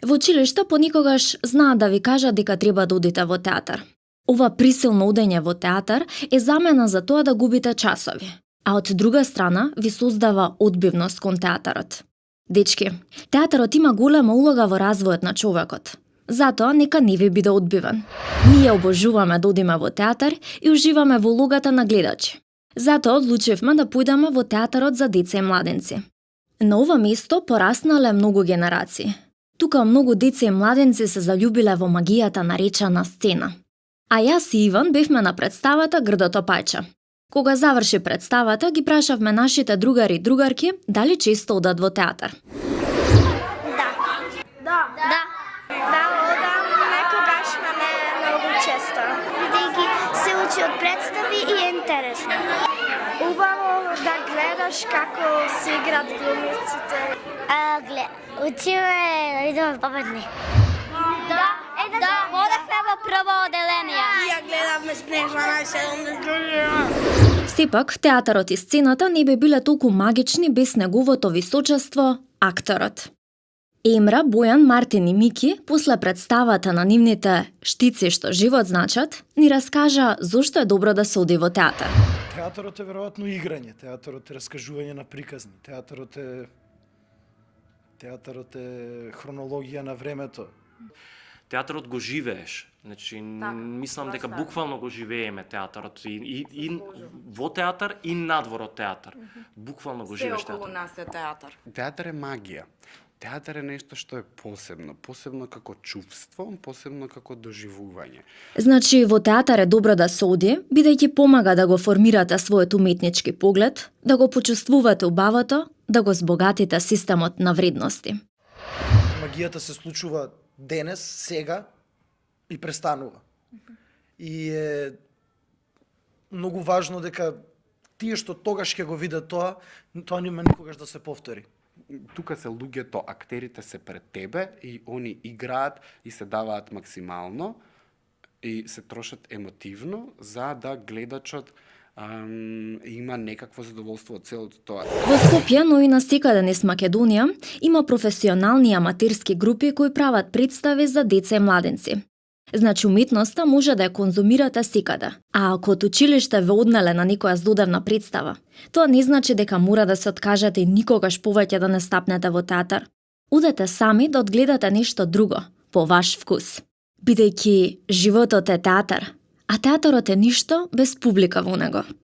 Во училиште поникогаш знаат да ви кажат дека треба да одите во театар. Ова присилно одење во театар е замена за тоа да губите часови, а од друга страна ви создава одбивност кон театарот. Дечки, театарот има голема улога во развојот на човекот. Затоа нека не ви биде одбивен. Ние обожуваме да одиме во театар и уживаме во улогата на гледачи. Затоа одлучивме да појдеме во театарот за деца и младенци. На ова место пораснале многу генерации. Тука многу деца и младенци се заљубиле во магијата наречена сцена. А јас и Иван бевме на представата Грдото пајче. Кога заврши представата, ги прашавме нашите другари и другарки дали често одат во театар. Да, одам некогаш, ма не многу често. Бидејќи се учи од представи и е интересно. Убаво да гледаш како се играат глумиците. Учиме да видиме победни. Одевме во прво оделение. Ја гледавме Снежана и 70 години. Сепак, театарот и сцената не би биле толку магични без неговото височество, акторот. Емра, Бојан, Мартин и Мики, после представата на нивните штици што живот значат, ни раскажа зошто е добро да се оди во театар. Театарот е веројатно играње, театарот е раскажување на приказни, театарот е хронологија на времето. Театарот го живееш. Значи, мислам дека буквално го живееме театарот и во театар и надвор од театар. Буквално го живееш Се околу театар. нас е театар. Театар е магија. Театар е нешто што е посебно како чувство, посебно како доживување. Значи, во театар е добро да се оди, бидејќи помага да го формирате својот уметнички поглед, да го почувствувате убавото, да го збогатите системот на вредности. Магијата се случува денес, сега и престанува. И е многу важно дека тие што тогаш ќе го видат тоа нема никогаш да се повтори. Тука се луѓето, актерите се пред тебе и они играат и се даваат максимално и се трошат емотивно за да гледачот има некакво задоволство од целото тоа. Во Скопје, но и на секаде низ Македонија, има професионални аматерски групи кои прават представи за деца и младенци. Значи, уметноста може да ја конзумирате секаде. А ако од училиште ве однеле на некоја здодевна представа, тоа не значи дека мора да се откажете и никогаш повеќе да не стапнете во театар. Одете сами да одгледате нешто друго, по ваш вкус. Бидејќи животот е театар, а театарот е ништо без публика во него.